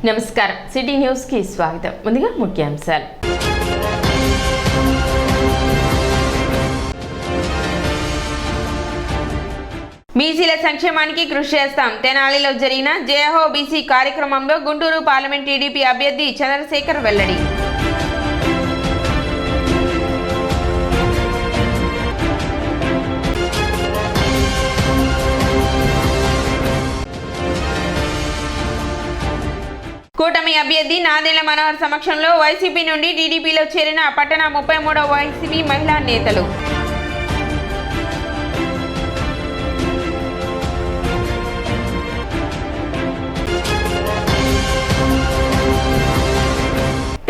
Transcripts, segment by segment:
నమస్కారం city news కి స్వాగతం. ముందుగా ముఖ్యాంశాలు. బీసీల సంక్షేమానికి కృషి చేస్తాం. తెనాలిలో జరిగిన జయహో బీసీ కార్యక్రమంలో గుంటూరు పార్లమెంట్ టీడీపీ అభ్యర్థి చంద్రశేఖర్ వెల్లడి. కూటమి అభ్యర్థి నాదెళ్ల మనోహర్ సమక్షంలో వైసీపీ నుండి టీడీపీలో చేరిన పట్టణ 33వ వైసీపీ మహిళా నేతలు.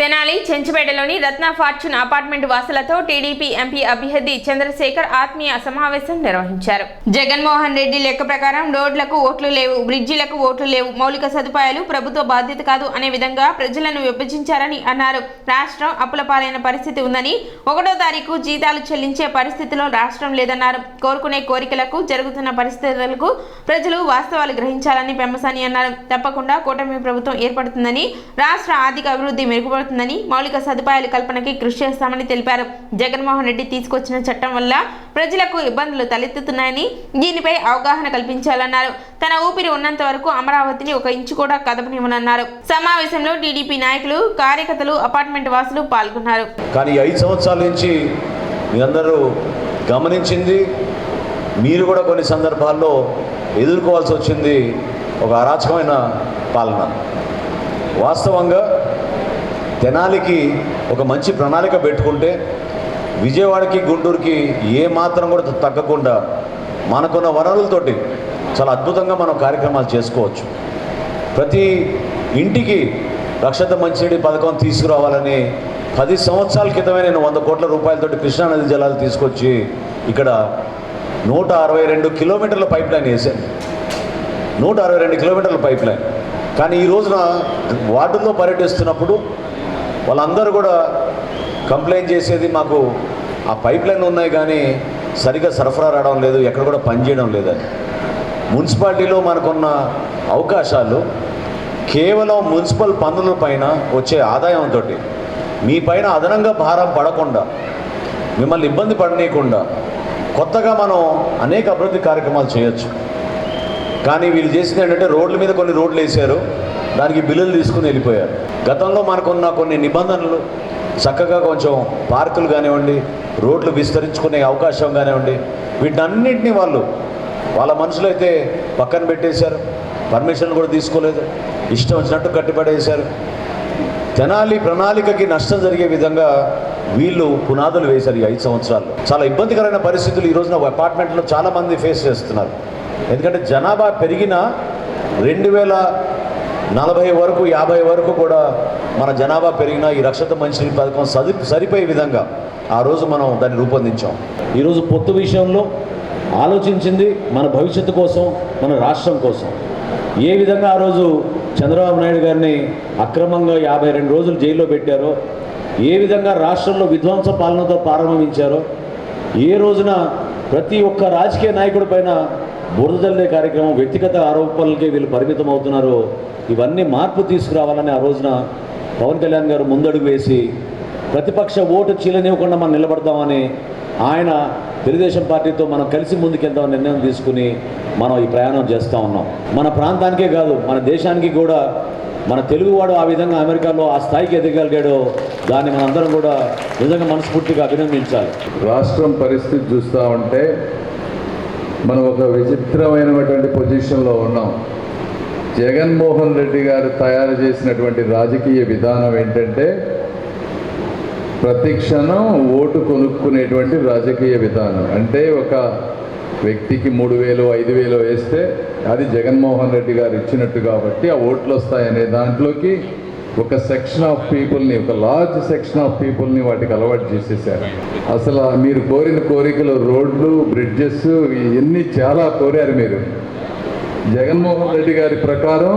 తెనాలి చెంచుపేటలోని రత్న ఫార్చ్యూన్ అపార్ట్మెంట్ వాసులతో టీడీపీ ఎంపీ అభ్యర్థి చంద్రశేఖర్ ఆత్మీయ సమావేశం నిర్వహించారు. జగన్మోహన్ రెడ్డి లెక్క ప్రకారం రోడ్లకు ఓట్లు లేవు, బ్రిడ్జిలకు ఓట్లు లేవు, మౌలిక సదుపాయాలు ప్రభుత్వ బాధ్యత కాదు అనే విధంగా ప్రజలను విభజించారని అన్నారు. రాష్ట్రం అప్పుల పాలైన పరిస్థితి ఉందని, 1వ తారీఖు జీతాలు చెల్లించే పరిస్థితిలో రాష్ట్రం లేదన్నారు. కోరుకునే కోరికలకు జరుగుతున్న పరిస్థితులకు ప్రజలు వాస్తవాలు గ్రహించాలని పెంపసాని అన్నారు. తప్పకుండా కూటమి ప్రభుత్వం ఏర్పడుతుందని, రాష్ట్ర ఆర్థిక అభివృద్ధి మెరుగుపడుతుంది, మౌలిక సదుపాయాల కల్పనకి కృషి చేస్తామని తెలిపారు. జగన్మోహన్ రెడ్డి తీసుకొచ్చిన చట్టం వల్ల ప్రజలకు ఇబ్బందులు తలెత్తుతున్నాయని, దీనిపై అవగాహన కల్పించాలన్నారు. తన ఊపిరి ఉన్నంత వరకు అమరావతిని 1 ఇంచు కూడా కదపనివ్వనన్నారు. సమావేశంలో టీడీపీ నాయకులు, కార్యకర్తలు, అపార్ట్మెంట్ వాసులు పాల్గొన్నారు. కానీ 5 సంవత్సరాల నుంచి మీరందరూ గమనించింది, మీరు కూడా కొన్ని సందర్భాల్లో ఎదుర్కోవాల్సి వచ్చింది ఒక అరాచకమైన పాలన. వాస్తవంగా తెనాలికి ఒక మంచి ప్రణాళిక పెట్టుకుంటే విజయవాడకి, గుంటూరుకి ఏ మాత్రం కూడా తగ్గకుండా మనకున్న వనరులతోటి చాలా అద్భుతంగా మనం కార్యక్రమాలు చేసుకోవచ్చు. ప్రతి ఇంటికి రక్షిత మంచినీటి పథకం తీసుకురావాలని 10 సంవత్సరాల క్రితమే నేను 100 కోట్ల రూపాయలతోటి కృష్ణానది జలాలు తీసుకొచ్చి ఇక్కడ 162 కిలోమీటర్ల పైప్ లైన్ వేశాను. 162 కిలోమీటర్ల పైప్ లైన్. కానీ ఈ రోజున వార్డుల్లో పర్యటిస్తున్నప్పుడు వాళ్ళందరూ కూడా కంప్లైంట్ చేసేది, మాకు ఆ పైప్ లైన్ ఉన్నాయి కానీ సరిగ్గా సరఫరా రావడం లేదు, ఎక్కడ కూడా పనిచేయడం లేదని. మున్సిపాలిటీలో మనకున్న అవకాశాలు కేవలం మున్సిపల్ పన్నుల పైన వచ్చే ఆదాయంతో మీ పైన అదనంగా భారం పడకుండా, మిమ్మల్ని ఇబ్బంది పడనీయకుండా కొత్తగా మనం అనేక అభివృద్ధి కార్యక్రమాలు చేయొచ్చు. కానీ వీళ్ళు చేసింది ఏంటంటే రోడ్ల మీద కొన్ని రోడ్లు వేశారు, దానికి బిల్లులు తీసుకుని వెళ్ళిపోయారు. గతంలో మనకున్న కొన్ని నిబంధనలు చక్కగా కొంచెం పార్కులు కానివ్వండి, రోడ్లు విస్తరించుకునే అవకాశం కానివ్వండి, వీటన్నింటినీ వాళ్ళ మనుషులైతే పక్కన పెట్టేశారు. పర్మిషన్ కూడా తీసుకోలేదు, ఇష్టం వచ్చినట్టు కట్టిపడేశారు. తెనాలి ప్రణాళికకి నష్టం జరిగే విధంగా వీళ్ళు పునాదులు వేశారు. ఈ 5 సంవత్సరాలు చాలా ఇబ్బందికరమైన పరిస్థితులు ఈ రోజున అపార్ట్మెంట్లో చాలామంది ఫేస్ చేస్తున్నారు. ఎందుకంటే జనాభా పెరిగిన 2040 వరకు 50 వరకు కూడా మన జనాభా పెరిగిన ఈ రక్షిత మంచినీటి పథకం సరిపోయే విధంగా ఆ రోజు మనం దాన్ని రూపొందించాం. ఈరోజు పొత్తు విషయంలో ఆలోచించింది మన భవిష్యత్తు కోసం, మన రాష్ట్రం కోసం. ఏ విధంగా ఆ రోజు చంద్రబాబు నాయుడు గారిని అక్రమంగా 52 రోజులు జైల్లో పెట్టారో, ఏ విధంగా రాష్ట్రంలో విధ్వంస పాలనతో ప్రారంభించారో, ఏ రోజున ప్రతి ఒక్క రాజకీయ నాయకుడి పైన బురద జల్లే కార్యక్రమం, వ్యక్తిగత ఆరోపణలకే వీళ్ళు పరిమితం అవుతున్నారో, ఇవన్నీ మార్పు తీసుకురావాలని ఆ రోజున పవన్ కళ్యాణ్ గారు ముందడుగు వేసి ప్రతిపక్ష ఓటు చీలనివ్వకుండా మనం నిలబడతామని ఆయన తెలుగుదేశం పార్టీతో మనం కలిసి ముందుకెళ్తామని నిర్ణయం తీసుకుని మనం ఈ ప్రయాణం చేస్తూ ఉన్నాం. మన ప్రాంతానికే కాదు, మన దేశానికి కూడా మన తెలుగువాడు ఆ విధంగా అమెరికాలో ఆ స్థాయికి ఎదగలిగాడో దాన్ని మనందరం కూడా నిజంగా మనస్ఫూర్తిగా అభినందించాలి. రాష్ట్రం పరిస్థితి చూస్తూ ఉంటే మనం ఒక విచిత్రమైనటువంటి పొజిషన్లో ఉన్నాం. జగన్మోహన్ రెడ్డి గారు తయారు చేసినటువంటి రాజకీయ విధానం ఏంటంటే ప్రతి క్షణం ఓటు కొనుక్కునేటువంటి రాజకీయ విధానం. అంటే ఒక వ్యక్తికి 3000 5000 వేస్తే అది జగన్మోహన్ రెడ్డి గారు ఇచ్చినట్టు కాబట్టి ఆ ఓట్లు వస్తాయనే దాంట్లోకి ఒక సెక్షన్ ఆఫ్ పీపుల్ని, ఒక లార్జ్ సెక్షన్ ఆఫ్ పీపుల్ని వాటికి అలవాటు చేసేసారు. అసలు మీరు కోరిన కోరికలు, రోడ్లు, బ్రిడ్జెస్, ఇవన్నీ చాలా కోరారు మీరు. జగన్మోహన్ రెడ్డి గారి ప్రకారం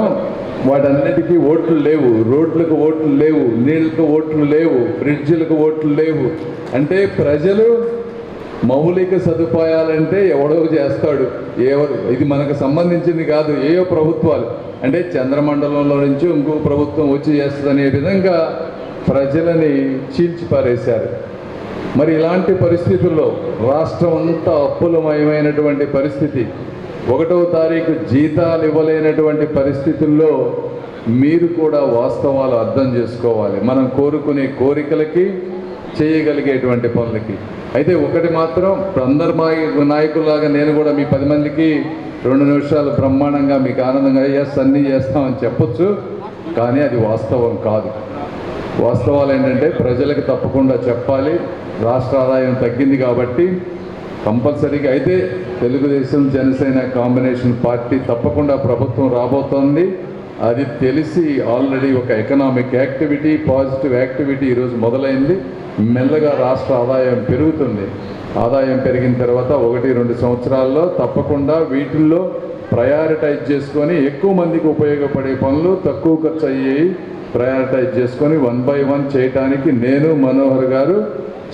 వాటన్నిటికీ ఓట్లు లేవు, రోడ్లకు ఓట్లు లేవు, నీళ్ళకు ఓట్లు లేవు, బ్రిడ్జిలకు ఓట్లు లేవు. అంటే ప్రజలు మౌలిక సదుపాయాలంటే ఎవడో చేస్తాడు, ఇది మనకు సంబంధించింది కాదు. ఏయో ప్రభుత్వాలు అంటే చంద్రమండలంలో నుంచి ఇంకో ప్రభుత్వం వచ్చి చేస్తుందనే విధంగా ప్రజలని చీల్చిపారేశారు. మరి ఇలాంటి పరిస్థితుల్లో రాష్ట్రం అంతా అప్పులమయమైనటువంటి పరిస్థితి, 1వ తారీఖు జీతాలు ఇవ్వలేనటువంటి పరిస్థితుల్లో మీరు కూడా వాస్తవాలు అర్థం చేసుకోవాలి. మనం కోరుకునే కోరికలకి, చేయగలిగేటువంటి పనులకి. అయితే ఒకటి మాత్రం, అందరు నాయకుల్లాగా నేను కూడా మీ 10 మందికి 2 నిమిషాలు బ్రహ్మాండంగా మీకు ఆనందంగా అన్నీ చేస్తామని చెప్పొచ్చు, కానీ అది వాస్తవం కాదు. వాస్తవాలు ఏంటంటే ప్రజలకు తప్పకుండా చెప్పాలి. రాష్ట్ర ఆదాయం తగ్గింది కాబట్టి కంపల్సరీగా అయితే తెలుగుదేశం జనసేన కాంబినేషన్ పార్టీ తప్పకుండా ప్రభుత్వం రాబోతోంది. అది తెలిసి ఆల్రెడీ ఒక ఎకనామిక్ యాక్టివిటీ, పాజిటివ్ యాక్టివిటీ ఈరోజు మొదలైంది. మెల్లగా రాష్ట్ర ఆదాయం పెరుగుతుంది. ఆదాయం పెరిగిన తర్వాత 1-2 సంవత్సరాల్లో తప్పకుండా వీటిల్లో ప్రయారిటైజ్ చేసుకొని ఎక్కువ మందికి ఉపయోగపడే పనులు, తక్కువ ఖర్చు అయ్యేవి ప్రయారిటైజ్ చేసుకొని 1 by 1 చేయడానికి నేను, మనోహర్ గారు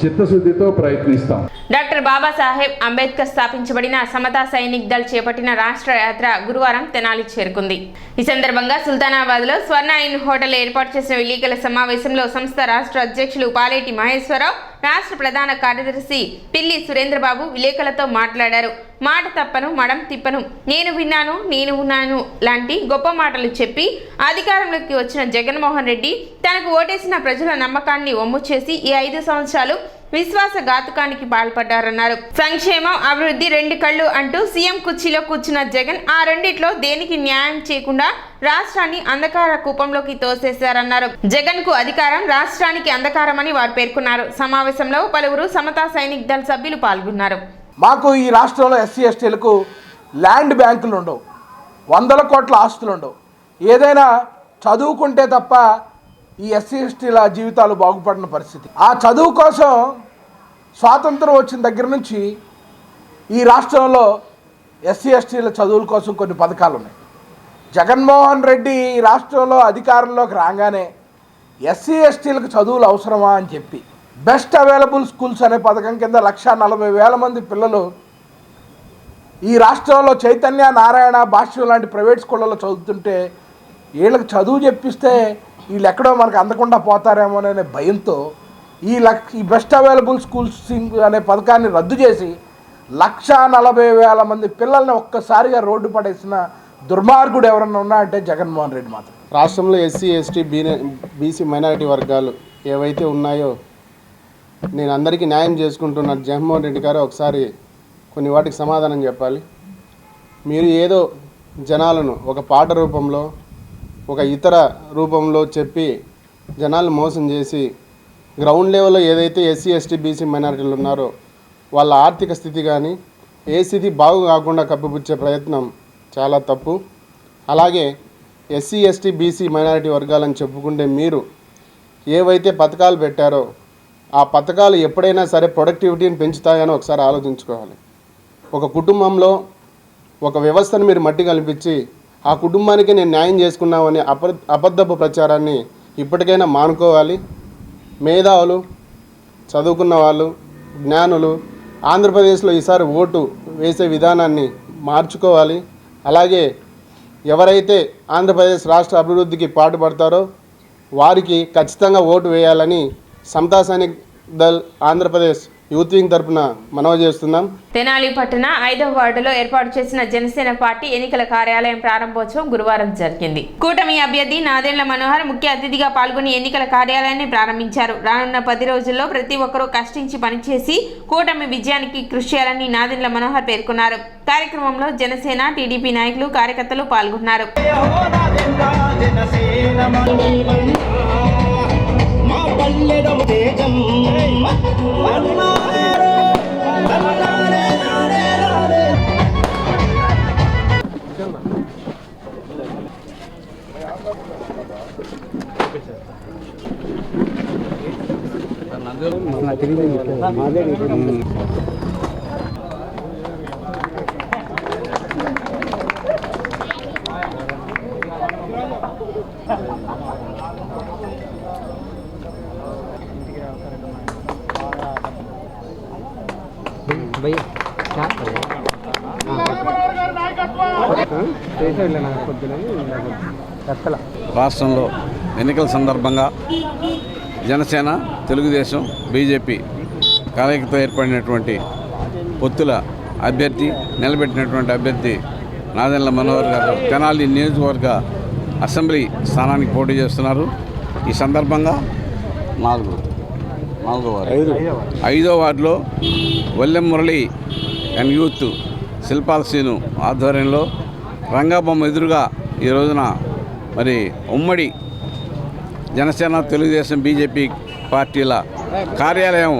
చిత్తశుద్ధితో ప్రయత్నిస్తాం. డాక్టర్ బాబాసాహెబ్ అంబేద్కర్ స్థాపించబడిన సమతా సైనిక్ దళ్ చేపట్టిన రాష్ట్ర యాత్ర గురువారం తెనాలి చేరుకుంది. ఈ సందర్భంగా సుల్తానాబాద్లో స్వర్ణ ఇన్ హోటల్ ఏర్పాటు చేసిన విలేకరుల సమావేశంలో సంస్థ రాష్ట్ర అధ్యక్షులు పాలేటి మహేశ్వరరావు, రాష్ట్ర ప్రధాన కార్యదర్శి పిల్లి సురేంద్రబాబు విలేకరులతో మాట్లాడారు. మాట తప్పను, మడం తిప్పను, నేను విన్నాను, నేను ఉన్నాను లాంటి గొప్ప మాటలు చెప్పి అధికారంలోకి వచ్చిన జగన్మోహన్ రెడ్డి తనకు ఓటేసిన ప్రజల నమ్మకాన్ని వమ్ము చేసి ఈ 5 సంవత్సరాలు విశ్వాసఘాతుకానికి పాల్పడ్డారన్నారు. సంక్షేమం, అభివృద్ధి 2 కళ్ళు అంటూ సీఎం కుర్చీలో కూర్చున్న జగన్ ఆ రెండిట్లో దేనికి న్యాయం చేయకుండా రాష్ట్రాన్ని అంధకార కూపంలోకి తోసేశారన్నారు. జగన్ కు అధికారం, రాష్ట్రానికి అంధకారమని వారు పేర్కొన్నారు. సమావేశంలో పలువురు సమతా సైనిక్ దళ సభ్యులు పాల్గొన్నారు. మాకు ఈ రాష్ట్రంలో ఎస్సీ ఎస్టీలకు ల్యాండ్ బ్యాంకులు ఉండవు, 100 కోట్ల ఆస్తులు ఉండవు. ఏదైనా చదువుకుంటే తప్ప ఈ ఎస్సీ ఎస్టీల జీవితాలు బాగుపడిన పరిస్థితి. ఆ చదువు కోసం స్వాతంత్రం వచ్చిన దగ్గర నుంచి ఈ రాష్ట్రంలో ఎస్సీ ఎస్టీల చదువుల కోసం కొన్ని పథకాలు ఉన్నాయి. జగన్మోహన్ రెడ్డి ఈ రాష్ట్రంలో అధికారంలోకి రాగానే ఎస్సీ ఎస్టీలకు చదువులు అవసరమా అని చెప్పి బెస్ట్ అవైలబుల్ స్కూల్స్ అనే పథకం కింద 140,000 మంది పిల్లలు ఈ రాష్ట్రంలో చైతన్య, నారాయణ, భాష్యం లాంటి ప్రైవేట్ స్కూళ్ళలో చదువుతుంటే వీళ్ళకి చదువు చెప్పిస్తే వీళ్ళు ఎక్కడో మనకు అందకుండా పోతారేమోననే భయంతో ఈ బెస్ట్ అవైలబుల్ స్కూల్స్ అనే పథకాన్ని రద్దు చేసి 140,000 మంది పిల్లల్ని ఒక్కసారిగా రోడ్డు పడేసిన దుర్మార్గుడు ఎవరన్నా ఉన్నా అంటే జగన్మోహన్ రెడ్డి మాత్రం. రాష్ట్రంలో ఎస్సీ, ఎస్టీ, బీసీ మైనారిటీ వర్గాలు ఏవైతే ఉన్నాయో నేను అందరికీ న్యాయం చేసుకుంటున్న జగన్మోహన్ రెడ్డి గారు ఒకసారి కొన్ని వాటికి సమాధానం చెప్పాలి. మీరు ఏదో జనాలను ఒక పాట రూపంలో, ఒక ఇతర రూపంలో చెప్పి జనాలను మోసం చేసి గ్రౌండ్ లెవెల్లో ఏదైతే ఎస్సీ, ఎస్టీ, బీసీ మైనారిటీలు ఉన్నారో వాళ్ళ ఆర్థిక స్థితి కానీ ఏ స్థితి బాగు కాకుండా కప్పిపుచ్చే ప్రయత్నం చాలా తప్పు. అలాగే ఎస్సీ, ఎస్టీ, బీసీ మైనారిటీ వర్గాలని చెప్పుకుంటే మీరు ఏవైతే పథకాలు పెట్టారో ఆ పథకాలు ఎప్పుడైనా సరే ప్రొడక్టివిటీని పెంచుతాయని ఒకసారి ఆలోచించుకోవాలి. ఒక కుటుంబంలో ఒక వ్యవస్థను మీరు మట్టి కల్పించి ఆ కుటుంబానికి నేను న్యాయం చేసుకున్నామని అబద్ధపు ప్రచారాన్ని ఇప్పటికైనా మానుకోవాలి. మేధావులు, చదువుకున్న వాళ్ళు, జ్ఞానులు ఆంధ్రప్రదేశ్లో ఈసారి ఓటు వేసే విధానాన్ని మార్చుకోవాలి. అలాగే ఎవరైతే ఆంధ్రప్రదేశ్ రాష్ట్ర అభివృద్ధికి పాటుపడతారో వారికి ఖచ్చితంగా ఓటు వేయాలని సమతా సైనిక్ దళ్ ఆంధ్రప్రదేశ్ యూత్ వింగ్ తరపున మనవి చేస్తున్నాం. తెనాలి పట్టణ 5వ వార్డులో ఏర్పాటు చేసిన జనసేన పార్టీ ఎన్నికల కార్యాలయం ప్రారంభోత్సవం గురువారం జరిగింది. కూటమి అభ్యర్థి నాదెండ్ల మనోహర్ ముఖ్య అతిథిగా పాల్గొని ఎన్నికల కార్యాలయాన్ని ప్రారంభించారు. రానున్న 10 రోజుల్లో ప్రతి ఒక్కరూ కష్టించి పనిచేసి కూటమి విజయానికి కృషి చేయాలని నాదెండ్ల మనోహర్ పేర్కొన్నారు. కార్యక్రమంలో జనసేన, టీడీపీ నాయకులు, కార్యకర్తలు పాల్గొన్నారు. రాష్ట్రంలో ఎన్నికల సందర్భంగా జనసేన, తెలుగుదేశం, బీజేపీ కలయికతో ఏర్పడినటువంటి పొత్తుల అభ్యర్థి, నిలబెట్టినటువంటి అభ్యర్థి నాదెండ్ల మనోహర్ గారు తెనాలి నియోజకవర్గ అసెంబ్లీ స్థానానికి పోటీ చేస్తున్నారు. ఈ సందర్భంగా ఐదో వార్డులో వల్లెం మురళి అండ్ యూత్ శిల్పాల సీను ఆధ్వర్యంలో రంగాబొమ్మ ఎదురుగా ఈ రోజున మరి ఉమ్మడి జనసేన, తెలుగుదేశం, బీజేపీ పార్టీల కార్యాలయం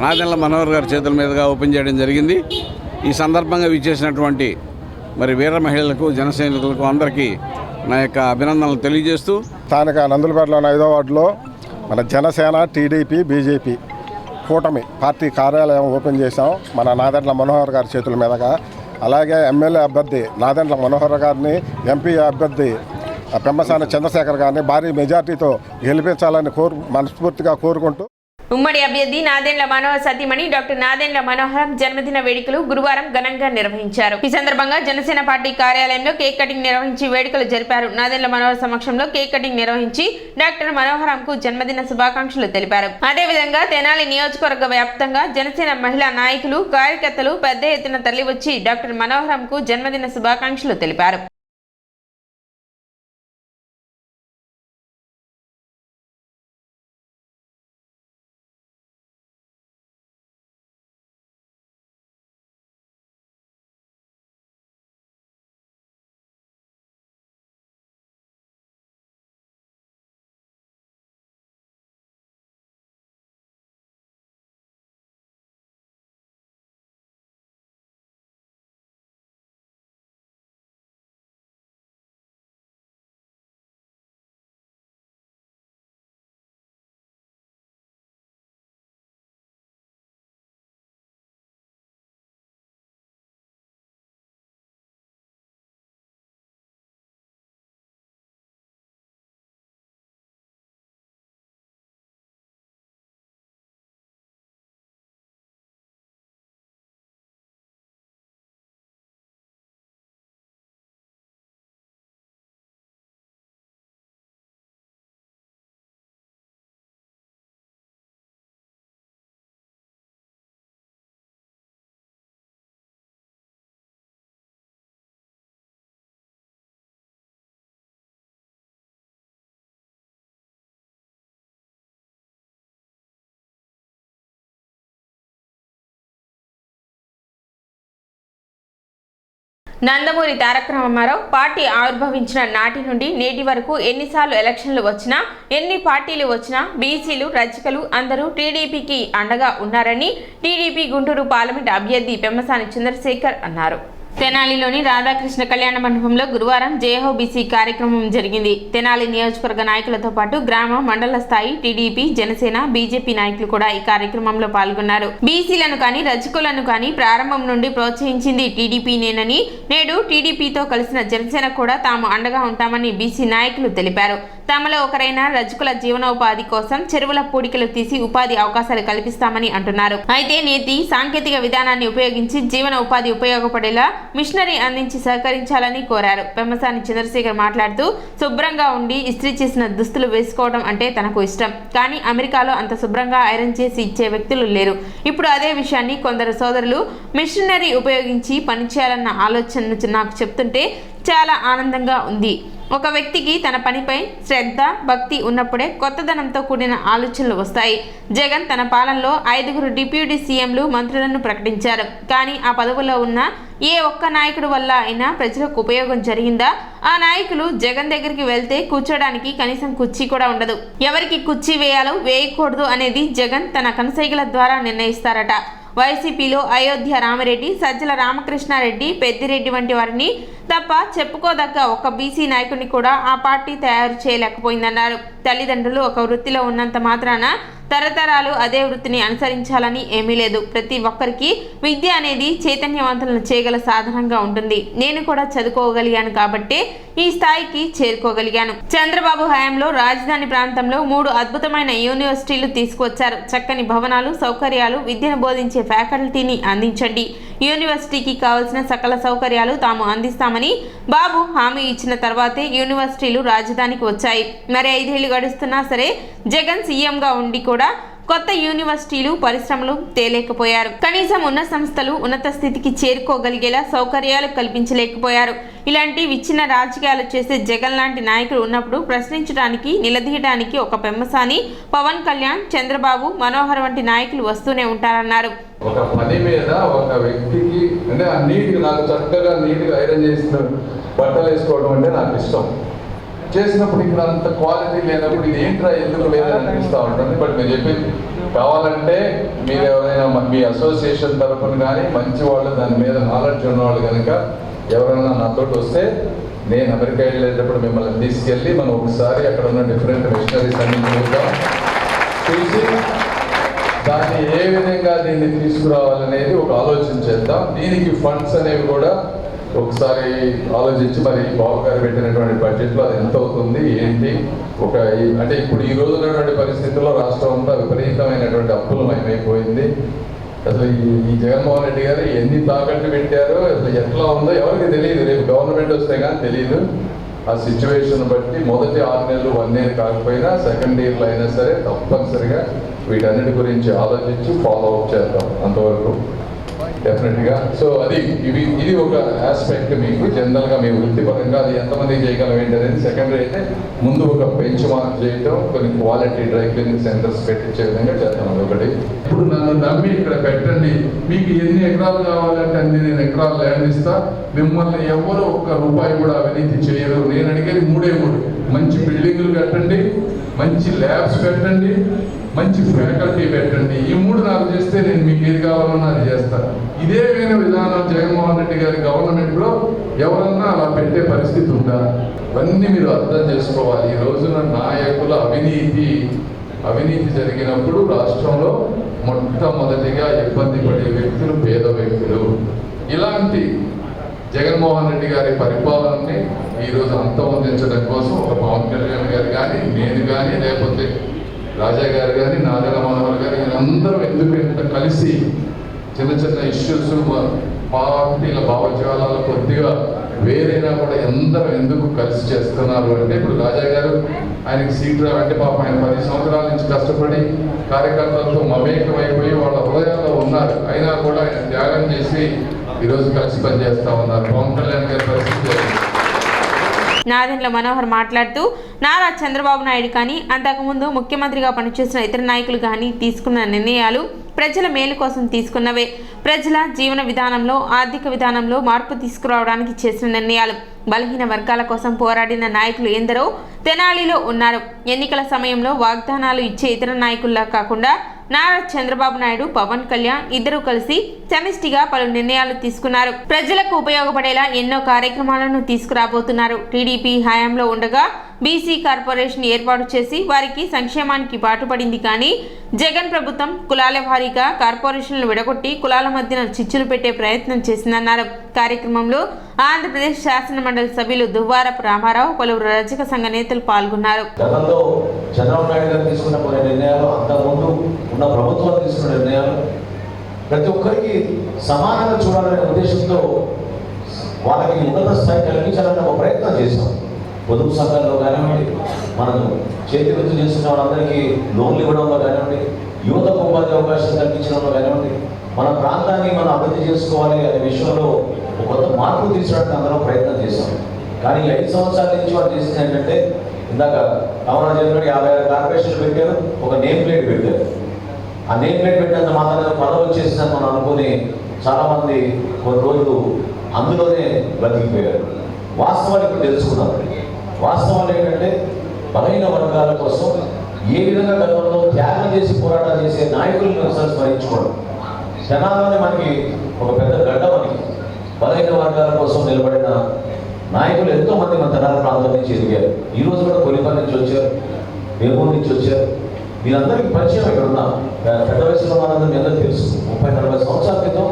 నాదెండ్ల మనోహర్ గారి చేతుల మీదుగా ఓపెన్ చేయడం జరిగింది. ఈ సందర్భంగా విచ్చేసినటువంటి మరి వీర మహిళలకు, జన సైనికులకు అందరికీ నా యొక్క అభినందనలు తెలియజేస్తూ స్థానిక నందులపేటలోని 5వ వార్డులో మన జనసేన, టీడీపీ, బీజేపీ కూటమి పార్టీ కార్యాలయం ఓపెన్ చేశాం మన నాదెండ్ల మనోహర్ గారి చేతుల మీదుగా. అలాగే ఎమ్మెల్యే అభ్యర్థి నాదెండ్ల మనోహర్ గారిని, ఎంపీ అభ్యర్థి పెమ్మసాని చంద్రశేఖర్ గారిని భారీ మెజార్టీతో గెలిపించాలని మనస్ఫూర్తిగా కోరుకుంటూ ఉమ్మడి అభ్యర్థి నాదెండ్ల మనోహర్ సతీమణి డాక్టర్ నాదెండ్ల మనోహరం జన్మదిన వేడుకలు గురువారం ఘనంగా నిర్వహించారు. ఈ సందర్భంగా జనసేన పార్టీ కార్యాలయంలో కేక్ కటింగ్ నిర్వహించి వేడుకలు జరిపారు. నాదెండ్ల మనోహర్ సమక్షంలో కేక్ కటింగ్ నిర్వహించి డాక్టర్ మనోహరంకు జన్మదిన శుభాకాంక్షలు తెలిపారు. అదేవిధంగా తెనాలి నియోజకవర్గ వ్యాప్తంగా జనసేన మహిళా నాయకులు, కార్యకర్తలు పెద్ద ఎత్తున తరలివచ్చి డాక్టర్ మనోహరంకు జన్మదిన శుభాకాంక్షలు తెలిపారు. నందమూరి తారక రామారావు పార్టీ ఆవిర్భవించిన నాటి నుండి నేటి వరకు ఎన్నిసార్లు ఎలక్షన్లు వచ్చినా, ఎన్ని పార్టీలు వచ్చినా బీసీలు, రజకులు అందరూ టీడీపీకి అండగా ఉన్నారని టీడీపీ గుంటూరు పార్లమెంట్ అభ్యర్థి పెమ్మసాని చంద్రశేఖర్ అన్నారు. తెనాలిలోని రాధాకృష్ణ కళ్యాణ మండపంలో గురువారం జయహో బీసీ కార్యక్రమం జరిగింది. తెనాలి నియోజకవర్గ నాయకులతో పాటు గ్రామ, మండల స్థాయి టీడీపీ, జనసేన, బీజేపీ నాయకులు కూడా ఈ కార్యక్రమంలో పాల్గొన్నారు. బీసీలను కానీ, రజకులను కానీ ప్రారంభం నుండి ప్రోత్సహించింది టీడీపీనేనని, నేడు టీడీపీతో కలిసిన జనసేన కూడా తాము అండగా ఉంటామని బీసీ నాయకులు తెలిపారు. తమలో ఒకరైన రజకుల జీవనోపాధి కోసం చెరువుల పూడికలు తీసి ఉపాధి అవకాశాలు కల్పిస్తామని అంటున్నారు. అయితే నేటి సాంకేతిక విధానాన్ని ఉపయోగించి జీవన ఉపాధి ఉపయోగపడేలా మిషనరీ అందించి సహకరించాలని కోరారు. పెమ్మసాని చంద్రశేఖర్ మాట్లాడుతూ, శుభ్రంగా ఉండి ఇస్త్రీ చేసిన దుస్తులు వేసుకోవడం అంటే తనకు ఇష్టం, కానీ అమెరికాలో అంత శుభ్రంగా ఐరన్ చేసి ఇచ్చే వ్యక్తులు లేరు. ఇప్పుడు అదే విషయాన్ని కొందరు సోదరులు మిషనరీ ఉపయోగించి పనిచేయాలన్న ఆలోచనను నాకు చెప్తుంటే చాలా ఆనందంగా ఉంది. ఒక వ్యక్తికి తన పనిపై శ్రద్ధ, భక్తి ఉన్నప్పుడే కొత్తదనంతో కూడిన ఆలోచనలు వస్తాయి. జగన్ తన పాలనలో 5 డిప్యూటీ సీఎంలు, మంత్రులను ప్రకటించారు. కానీ ఆ పదవుల్లో ఉన్న ఏ ఒక్క నాయకుడు వల్ల అయినా ప్రజలకు ఉపయోగం జరిగిందా? ఆ నాయకులు జగన్ దగ్గరికి వెళ్తే కూర్చోడానికి కనీసం కుర్చీ కూడా ఉండదు. ఎవరికి కుర్చీ వేయాలో, వేయకూడదు అనేది జగన్ తన కనుసైగల ద్వారా నిర్ణయిస్తారట. వైసీపీలో అయోధ్య రామిరెడ్డి, సజ్జల రామకృష్ణారెడ్డి, పెద్దిరెడ్డి వంటి వారిని తప్ప చెప్పుకోదగ్గ ఒక బీసీ నాయకుడిని కూడా ఆ పార్టీ తయారు చేయలేకపోయిందన్నారు. తల్లిదండ్రులు ఒక వృత్తిలో ఉన్నంత మాత్రాన తరతరాలు అదే వృత్తిని అనుసరించాలని ఏమీ లేదు. ప్రతి ఒక్కరికి విద్య అనేది చైతన్యవంతులను చేయగల సాధనంగా ఉంటుంది. నేను కూడా చదువుకోగలిగాను కాబట్టే ఈ స్థాయికి చేరుకోగలిగాను. చంద్రబాబు హయాంలో రాజధాని ప్రాంతంలో 3 అద్భుతమైన యూనివర్సిటీలు తీసుకువచ్చారు. చక్కని భవనాలు, సౌకర్యాలు, విద్యను బోధించే ఫ్యాకల్టీని అందించండి. యూనివర్సిటీకి కావలసిన సకల సౌకర్యాలు తాము అందిస్తామని బాబు హామీ ఇచ్చిన తర్వాతే యూనివర్సిటీలు రాజధానికి వచ్చాయి. మరి 5 ఏళ్లు గడుస్తున్నా సరే జగన్ సీఎంగా ఉండి కూడా కొత్త యూనివర్సిటీలు, పరిశ్రమలు తేలేకపోయారు. కనీసం ఉన్న సంస్థలు ఉన్నత స్థితికి చేరుకోగలిగేలా సౌకర్యాలు కల్పించలేకపోయారు. ఇలాంటి విచ్ఛిన్న రాజకీయాలు చేసే జగన్ లాంటి నాయకులు ఉన్నప్పుడు ప్రశ్నించడానికి, నిలదీయడానికి ఒక పెమ్మసాని, పవన్ కళ్యాణ్, చంద్రబాబు, మనోహర్ వంటి నాయకులు వస్తూనే ఉంటారన్నారు. ఒక పని మీద ఒక వ్యక్తికి అంటే నీట్గా నాకు చక్కగా నీట్గా ఐరన్ చేసిన బట్టలు వేసుకోవడం అంటే నాకు ఇష్టం. చేసినప్పుడు ఇక్కడ అంత క్వాలిటీ లేనప్పుడు ఇది ఏంట్రా ఎందుకు లేదని అనిపిస్తూ ఉంటుంది. బట్ మీరు చెప్పింది కావాలంటే మీరు ఎవరైనా మీ అసోసియేషన్ తరఫున కానీ మంచి వాళ్ళు దాని మీద నాలెడ్జ్ ఉన్నవాళ్ళు కనుక ఎవరైనా నాతో వస్తే నేను అమెరికా వెళ్ళేటప్పుడు మిమ్మల్ని తీసుకెళ్ళి మనం ఒకసారి అక్కడ ఉన్న డిఫరెంట్ మిషనరీస్ అన్ని చూద్దాం, చూసి దాన్ని ఏ విధంగా దీన్ని తీసుకురావాలనేది ఒక ఆలోచన చేద్దాం. దీనికి ఫండ్స్ అనేవి కూడా ఒకసారి ఆలోచించి మరి బాబు గారు పెట్టినటువంటి బడ్జెట్లో అది ఎంత అవుతుంది ఏంటి అంటే ఇప్పుడు ఈ రోజు ఉన్నటువంటి పరిస్థితుల్లో రాష్ట్రం అంతా విపరీతమైనటువంటి అప్పులమయమైపోయింది. అసలు ఈ జగన్మోహన్ రెడ్డి గారు ఎన్ని తాకట్టు పెట్టారో అసలు ఎట్లా ఉందో ఎవరికి తెలియదు. రేపు గవర్నమెంట్ వస్తే కానీ తెలియదు. ఆ సిచ్యువేషన్ బట్టి మొదటి 6 నెలలు 1 ఇయర్ కాకపోయినా సెకండ్ ఇయర్లో అయినా సరే తప్పనిసరిగా వీటన్నిటి గురించి ఆలోచించి ఫాలో అప్ చేద్దాం అంతవరకు డెఫినెట్గా. సో ఇది ఒక ఆస్పెక్ట్. మీకు జనరల్గా మీ వృత్తిపరంగా అది ఎంతమంది చేయగలం ఏంటి అనేది సెకండరీ అయితే ముందు ఒక బెంచ్ మార్క్ చేయటం, కొన్ని క్వాలిటీ డ్రై క్లీనింగ్ సెంటర్స్ పెట్టించే విధంగా చేద్దాం. అది ఒకటి. ఇప్పుడు నన్ను నమ్మి ఇక్కడ పెట్టండి, మీకు ఎన్ని ఎకరాలు కావాలంటే అన్ని నేను ఎకరాలు ల్యాండ్ ఇస్తా, మిమ్మల్ని ఎవరు ఒక్క రూపాయి కూడా అవినీతి చేయరు. నేను అడిగేది 3 మంచి బిల్డింగులు కట్టండి, మంచి ల్యాబ్స్ పెట్టండి, మంచి ఫ్యాకల్టీ పెట్టండి. ఈ 3 నాకు చేస్తే నేను మీకు ఏది కావాలన్నా అది చేస్తాను. ఇదే విధానం జగన్మోహన్ రెడ్డి గారి గవర్నమెంట్లో ఎవరన్నా అలా పెట్టే పరిస్థితి ఉందా? ఇవన్నీ మీరు అర్థం చేసుకోవాలి. ఈ రోజున నాయకుల అవినీతి జరిగినప్పుడు రాష్ట్రంలో మొట్టమొదటిగా ఇబ్బంది పడే వ్యక్తులు పేద వ్యక్తులు. ఇలాంటి జగన్మోహన్ రెడ్డి గారి పరిపాలనని ఈరోజు అంతమొందించడం కోసం ఒక పవన్ కళ్యాణ్ గారు కానీ, నేను కానీ, లేకపోతే రాజా గారు కానీ, నాదెళ్ల మనోహర్ గారు కానీ అందరూ ఎందుకు ఇంత కలిసి చిన్న ఇష్యూస్ పార్టీల భావజాలాలు కొద్దిగా వేరైనా కూడా అందరూ ఎందుకు కలిసి చేస్తున్నారు అంటే ఇప్పుడు రాజా గారు ఆయనకి సీట్ రావంటే పాపం ఆయన 10 సంవత్సరాల నుంచి కష్టపడి కార్యకర్తలతో మమేకమైపోయి వాళ్ళ హృదయాల్లో ఉన్నారు. అయినా కూడా ఆయన త్యాగం చేసి ఈరోజు కలిసి పనిచేస్తా ఉన్నారు. పవన్ కళ్యాణ్ గారి పరిస్థితి. నాదెండ్ల మనోహర్ మాట్లాడుతూ నారా చంద్రబాబు నాయుడు కానీ, అంతకుముందు ముఖ్యమంత్రిగా పనిచేసిన ఇతర నాయకులు కానీ తీసుకున్న నిర్ణయాలు ప్రజల మేలు కోసం తీసుకున్నవే. ప్రజల జీవన విధానంలో, ఆర్థిక విధానంలో మార్పు తీసుకురావడానికి చేసిన నిర్ణయాలు. బలహీన వర్గాల కోసం పోరాడిన నాయకులు ఎందరో తెనాలిలో ఉన్నారు. ఎన్నికల సమయంలో వాగ్దానాలు ఇచ్చే ఇతర నాయకుల్లా కాకుండా నారా చంద్రబాబు నాయుడు, పవన్ కళ్యాణ్ ఇద్దరూ కలిసి సమిష్టిగా పలు నిర్ణయాలు తీసుకున్నారు. ప్రజలకు ఉపయోగపడేలా ఎన్నో కార్యక్రమాలను తీసుకురాబోతున్నారు. టీడీపీ హయాంలో ఉండగా బీసీ కార్పొరేషన్ ఏర్పాటు చేసి వారికి సంక్షేమానికి పాటుపడింది. కానీ జగన్ ప్రభుత్వం కులాల వారీగా కార్పొరేషన్లు విడగొట్టి కులాల మధ్యన చిచ్చులు పెట్టే ప్రయత్నం చేసిందన్నారు. కార్యక్రమంలో ఆంధ్రప్రదేశ్ శాసన మండలి సభ్యులు దువ్వారపు రామారావు, పలువురు రజక సంఘ నేతలు పాల్గొన్నారు. గతంలో చంద్రబాబు నాయుడు గారు తీసుకున్న కొన్ని నిర్ణయాలు, అంతకుముందు ఉన్న ప్రభుత్వాలు తీసుకున్న నిర్ణయాలు ప్రతి ఒక్కరికి సమానంగా చూడాలనే ఉద్దేశంతో వాళ్ళకి ఉన్నత స్థాయి కల్పించాలనే ఒక ప్రయత్నం చేశాం. పొదుపు సంఘాల్లో కానివ్వండి, మనం చేతి వృత్తి చేస్తున్న వాళ్ళందరికీ లోన్లు ఇవ్వడంలో కానివ్వండి, యువతకు ఉపాధి అవకాశం కల్పించడంలో కానివ్వండి, మన ప్రాంతాన్ని మనం అభివృద్ధి చేసుకోవాలి అనే విషయంలో ఒక కొత్త మార్పు తీసుకురావడానికి అందరూ ప్రయత్నం చేశాం. కానీ 5 సంవత్సరాల నుంచి వాళ్ళు చేసింది ఏంటంటే, ఇందాక కామరాజు 56 కార్పొరేషన్లు పెట్టారు, ఒక నేమ్ ప్లేట్ పెట్టారు. ఆ నేమ్ ప్లేట్ పెట్టినంత మాత్రమే పదవి వచ్చేసిందని మనం అనుకుని చాలామంది కొన్ని రోజులు అందులోనే బతికిపోయారు. వాస్తవాలు ఇప్పుడు తెలుసుకున్నాం. వాస్తవాలు ఏంటంటే, బలహీన వర్గాల కోసం ఏ విధంగా గతంలో త్యాగం చేసి పోరాటం చేసే నాయకులను ఒకసారి స్మరించుకోవడం. జనాల్లోనే మనకి ఒక పెద్ద గడ్డ. మనకి బలహీన వర్గాల కోసం నిలబడిన నాయకులు ఎంతోమంది మన తెనాలి ప్రాంతం నుంచి ఎదిగారు. ఈరోజు కూడా కొలిపల్లి నుంచి వచ్చారు, వేమూరు నుంచి వచ్చారు. మీరందరికీ పరిచయం ఇక్కడ ఉన్న పెద్ద వయసులో మనందరూ మీ అందరూ తెలుసు. 30-40 సంవత్సరాల క్రితం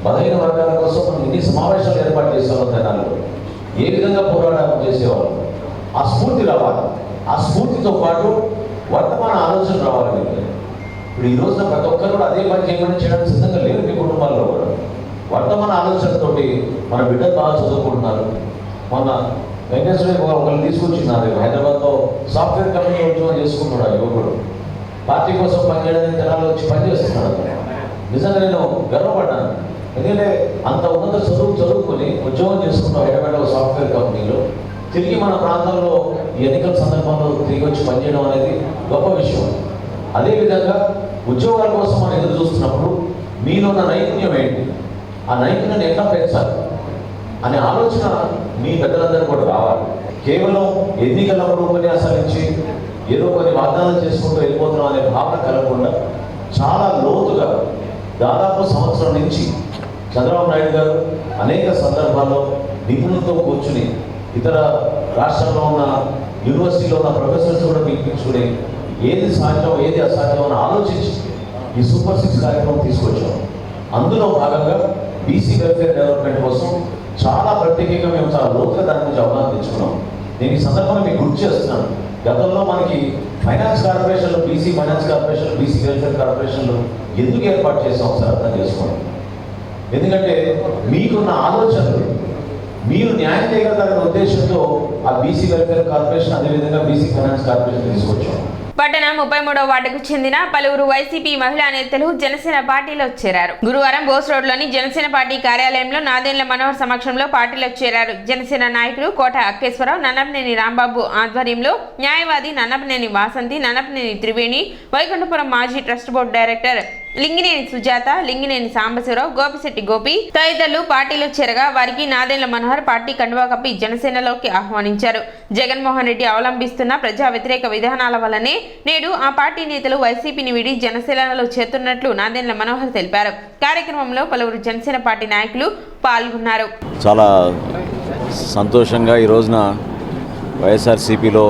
బలహీన వర్గాల కోసం మనం ఎన్ని సమావేశాలు ఏర్పాటు చేసేవాళ్ళం తెనాలిలో, ఏ విధంగా పోరాటం చేసేవాళ్ళం. ఆ స్ఫూర్తి రావాలి. ఆ స్ఫూర్తితో పాటు వర్తమాన ఆలోచన రావాలి మీకు. ఇప్పుడు ఈ రోజున ప్రతి ఒక్కరు కూడా అదే పని చేయడానికి సిద్ధంగా లేరు మీ కుటుంబాల్లో కూడా. వర్తమాన ఆలోచనతోటి మన బిడ్డలు బాగా చదువుకుంటున్నారు. మొన్న వెంకటేశ్వర ఒకరిని తీసుకొచ్చిన్నారు హైదరాబాద్లో సాఫ్ట్వేర్ కంపెనీ ఉద్యోగం చేసుకుంటున్నాడు యువకుడు. పార్టీ కోసం పనిచేయడానికి తెనాలి వచ్చి పనిచేస్తున్నాడు. నిజంగా నేను గర్వపడ్డాను. ఎందుకంటే అంత ఉన్నత చదువుకొని ఉద్యోగం చేసుకున్న హైదరాబాద్ సాఫ్ట్వేర్ కంపెనీలో తిరిగి మన ప్రాంతంలో ఈ ఎన్నికల సందర్భంలో తిరిగి వచ్చి పనిచేయడం అనేది గొప్ప విషయం. అదేవిధంగా ఉద్యోగాల కోసం మనం ఎదురు చూస్తున్నప్పుడు మీలో ఉన్న నైపుణ్యం ఏంటి, ఆ నైపుణ్యాన్ని ఎట్లా పెంచాలి అనే ఆలోచన మీ పెద్దలందరూ కూడా రావాలి. కేవలం ఎన్నికల ఉపన్యాసాలు ఇచ్చి ఏదో కొన్ని వాగ్దానాలు చేసుకుంటూ వెళ్ళిపోతున్నాం అనే భావన కలగకుండా చాలా లోతుగా దాదాపు సంవత్సరం నుంచి చంద్రబాబు నాయుడు గారు అనేక సందర్భాల్లో నిపుణులతో కూర్చుని ఇతర రాష్ట్రాల్లో ఉన్న యూనివర్సిటీలో ఉన్న ప్రొఫెసర్స్ కూడా పిలిపించుకుని ఏది సాధ్యం ఏది అసాధ్యం అని ఆలోచించి ఈ సూపర్ 6 కార్యక్రమం తీసుకొచ్చాం. అందులో భాగంగా బీసీ వెల్ఫేర్ డెవలప్మెంట్ కోసం చాలా ప్రత్యేకంగా మేము చాలా లోతుగా దాని గురించి అవగాహన తెచ్చుకున్నాం. నేను ఈ సందర్భంగా మీకు గుర్తు చేస్తున్నాను. గతంలో మనకి ఫైనాన్స్ కార్పొరేషన్లు, BC finance corporation, BC welfare కార్పొరేషన్లు ఎందుకు ఏర్పాటు చేస్తాం ఒకసారి అర్థం చేసుకోండి. ఎందుకంటే మీకున్న ఆలోచనలు మీరు న్యాయం చేయగలగాలనే ఉద్దేశంతో ఆ బీసీ వెల్ఫేర్ కార్పొరేషన్ అదేవిధంగా బీసీ ఫైనాన్స్ కార్పొరేషన్ తీసుకొచ్చాం. పట్టణ 33వ వార్డుకు చెందిన పలువురు వైసీపీ మహిళా నేతలు జనసేన పార్టీలో చేరారు. గురువారం బోస్ రోడ్లోని జనసేన పార్టీ కార్యాలయంలో నాదెండ్ల మనోహర్ సమక్షంలో పార్టీలో చేరారు. జనసేన నాయకులు కోట అక్కేశ్వరరావు, నన్నపనేని రాంబాబు ఆధ్వర్యంలో న్యాయవాది నన్నపనేని వాసంతి, నన్నపనేని త్రివేణి, వైకుంఠపురం మాజీ trust board director Lingineni Sujatha, Lingineni Sambasivarao, Gopisetti Gopi తదితరులు పార్టీలో చేరగా వారికి నాదెండ్ల మనోహర్ పార్టీ కండువా కప్పి జనసేనలోకి ఆహ్వానించారు. జగన్మోహన్ రెడ్డి అవలంబిస్తున్న ప్రజా వ్యతిరేక విధానాల వల్లనే నేడు ఆ పార్టీ నేతలు వైసీపీని వీడి జనసేనలో చేరుతున్నట్లు నాదెండ్ల మనోహర్ తెలిపారు. కార్యక్రమంలో పలువురు జనసేన పార్టీ నాయకులు పాల్గొన్నారు. చాలా సంతోషంగా ఈ రోజున వైఎస్ఆర్సీపీలో